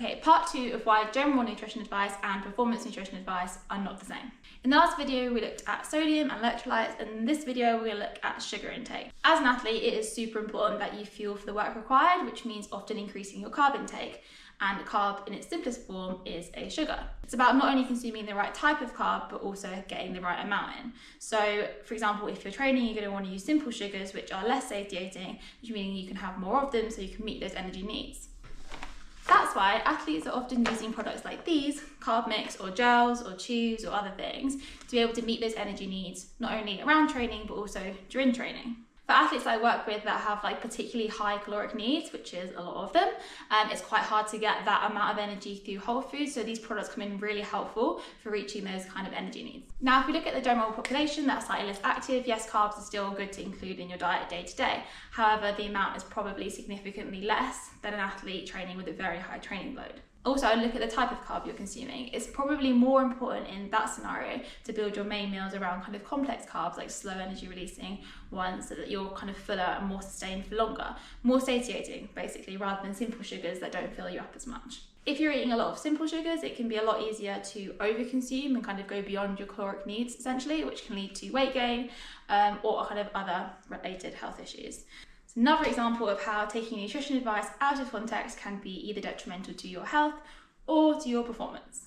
Okay, part 2 of why general nutrition advice and performance nutrition advice are not the same. In the last video, we looked at sodium and electrolytes, and in this video, we're going to look at sugar intake. As an athlete, it is super important that you fuel for the work required, which means often increasing your carb intake. And carb, in its simplest form, is a sugar. It's about not only consuming the right type of carb, but also getting the right amount in. So, for example, if you're training, you're going to want to use simple sugars, which are less satiating, which means you can have more of them so you can meet those energy needs. That's why athletes are often using products like these, carb mix or gels or chews or other things, to be able to meet those energy needs, not only around training, but also during training. For athletes I work with that have particularly high caloric needs, which is a lot of them, it's quite hard to get that amount of energy through whole foods, so these products come in really helpful for reaching those kind of energy needs. Now, if we look at the general population that's slightly less active, yes, carbs are still good to include in your diet day to day. However, the amount is probably significantly less than an athlete training with a very high training load. Also, look at the type of carb you're consuming. It's probably more important in that scenario to build your main meals around kind of complex carbs, like slow energy releasing ones, so that you're kind of fuller and more sustained for longer, more satiating basically, rather than simple sugars that don't fill you up as much. If you're eating a lot of simple sugars, it can be a lot easier to overconsume and kind of go beyond your caloric needs essentially, which can lead to weight gain or kind of other related health issues. It's another example of how taking nutrition advice out of context can be either detrimental to your health or to your performance.